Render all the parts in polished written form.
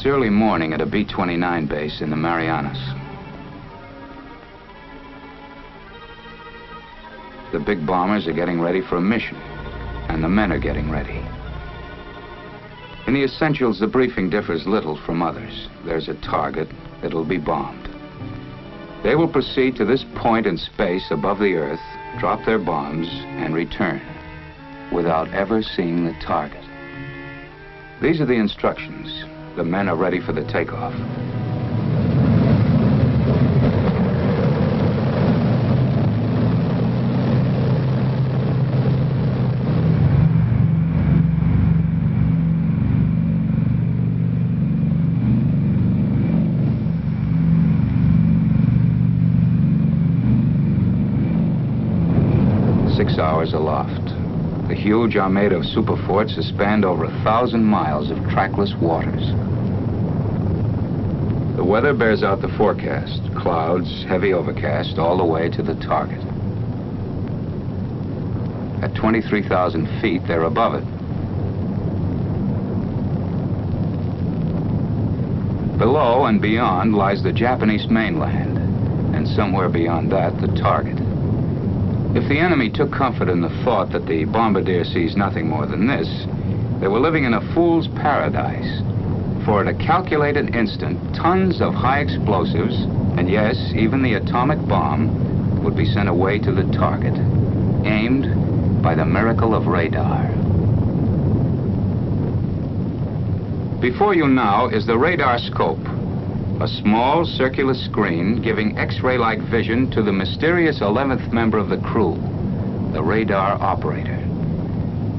early morning at a B-29 base in the Marianas. The big bombers are getting ready for a mission, and the men are getting ready. In the essentials, the briefing differs little from others. There's a target that'll be bombed. They will proceed to this point in space above the Earth, drop their bombs, and return without ever seeing the target. These are the instructions. The men are ready for the takeoff. Hours aloft. The huge armada of superforts is spanned over 1,000 miles of trackless waters. The weather bears out the forecast. Clouds, heavy overcast, all the way to the target. At 23,000 feet, they're above it. Below and beyond lies the Japanese mainland, and somewhere beyond that, the target. If the enemy took comfort in the thought that the bombardier sees nothing more than this, they were living in a fool's paradise. For at a calculated instant, tons of high explosives, and yes, even the atomic bomb, would be sent away to the target, aimed by the miracle of radar. Before you now is the radar scope, a small circular screen giving X-ray-like vision to the mysterious 11th member of the crew, the radar operator.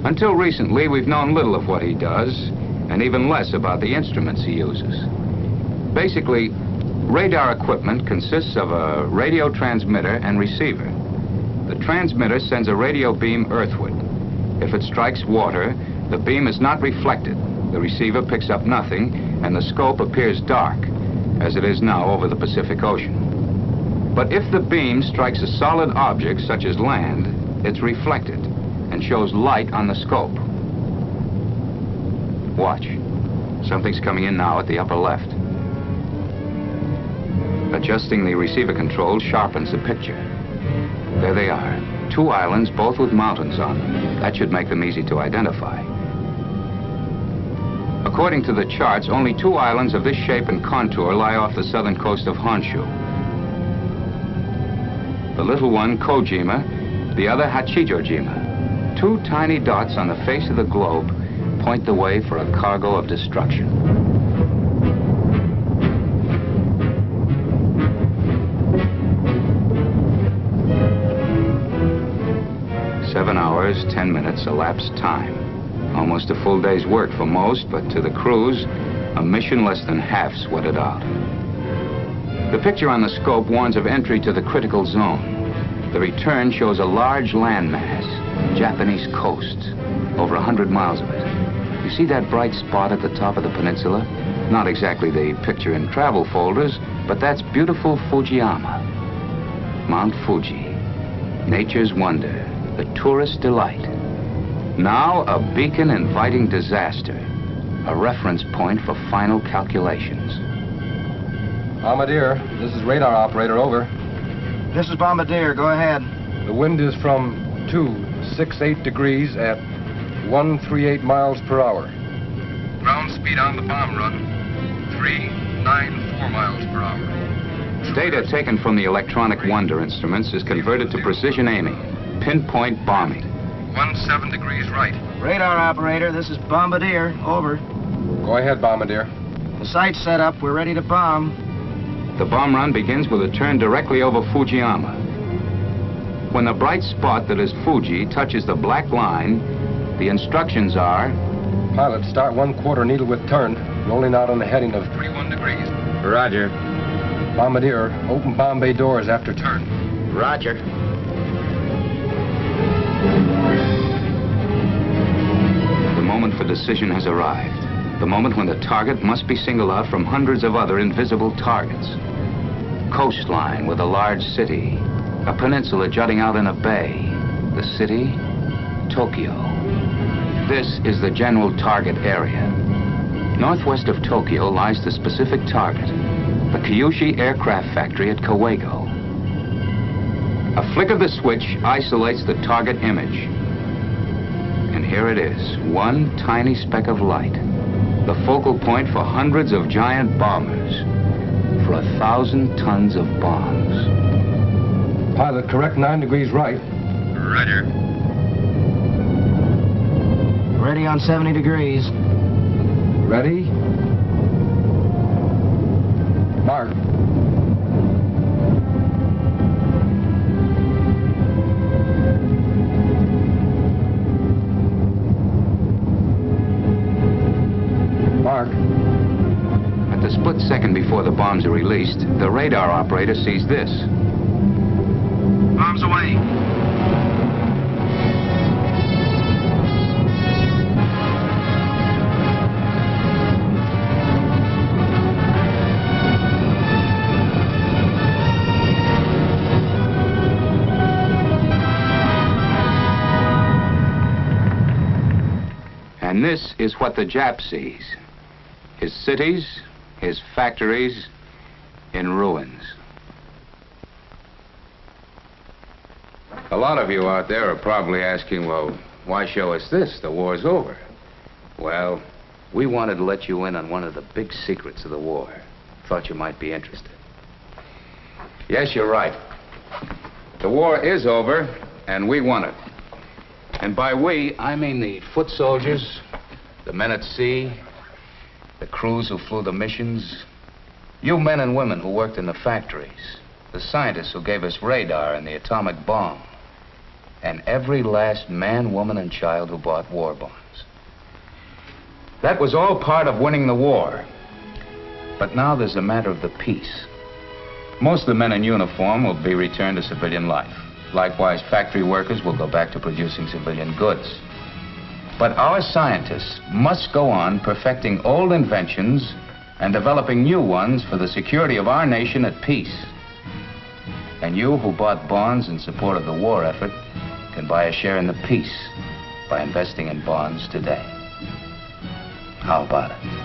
Until recently, we've known little of what he does, and even less about the instruments he uses. Basically, radar equipment consists of a radio transmitter and receiver. The transmitter sends a radio beam earthward. If it strikes water, the beam is not reflected. The receiver picks up nothing, and the scope appears dark, as it is now over the Pacific Ocean. But if the beam strikes a solid object, such as land, it's reflected and shows light on the scope. Watch. Something's coming in now at the upper left. Adjusting the receiver controls sharpens the picture. There they are. 2 islands, both with mountains on them. That should make them easy to identify. According to the charts, only 2 islands of this shape and contour lie off the southern coast of Honshu. The little one, Kojima, the other, Hachijojima. 2 tiny dots on the face of the globe point the way for a cargo of destruction. Seven hours, 10 minutes elapsed time. Almost a full day's work for most, but to the crews, a mission less than half sweated out. The picture on the scope warns of entry to the critical zone. The return shows a large landmass, Japanese coast, over 100 miles of it. You see that bright spot at the top of the peninsula? Not exactly the picture in travel folders, but that's beautiful Fujiyama. Mount Fuji, nature's wonder, the tourist delight. Now a beacon inviting disaster, a reference point for final calculations. Bombardier, this is radar operator, over. This is Bombardier, go ahead. The wind is from 268 degrees at 138 miles per hour. Ground speed on the bomb run, 394 miles per hour. Data taken from the electronic wonder instruments is converted to precision aiming, pinpoint bombing. 17 degrees right. Radar operator, this is Bombardier, over. Go ahead, Bombardier. The site's set up, we're ready to bomb. The bomb run begins with a turn directly over Fujiyama. When the bright spot that is Fuji touches the black line, the instructions are... Pilot, start 1/4 needle with turn, rolling out on the heading of 31 degrees. Roger. Bombardier, open bomb bay doors after turn. Roger. The moment for decision has arrived. The moment when the target must be singled out from hundreds of other invisible targets. Coastline with a large city. A peninsula jutting out in a bay. The city, Tokyo. This is the general target area. Northwest of Tokyo lies the specific target, the Kyushu aircraft factory at Kawago. A flick of the switch isolates the target image. And here it is, one tiny speck of light, the focal point for hundreds of giant bombers, for 1,000 tons of bombs. Pilot, correct 9 degrees right. Roger. Ready on 70 degrees. Ready? Mark. Mark. At the split second before the bombs are released, the radar operator sees this. Bombs away. And this is what the Jap sees. His cities, his factories, in ruins. A lot of you out there are probably asking, well, why show us this? The war's over. Well, we wanted to let you in on one of the big secrets of the war. Thought you might be interested. Yes, you're right. The war is over, and we won it. And by we, I mean the foot soldiers, the men at sea, the crews who flew the missions, you men and women who worked in the factories, the scientists who gave us radar and the atomic bomb, and every last man, woman, and child who bought war bonds. That was all part of winning the war. But now there's a matter of the peace. Most of the men in uniform will be returned to civilian life. Likewise, factory workers will go back to producing civilian goods. But our scientists must go on perfecting old inventions and developing new ones for the security of our nation at peace. And you who bought bonds in support of the war effort can buy a share in the peace by investing in bonds today. How about it?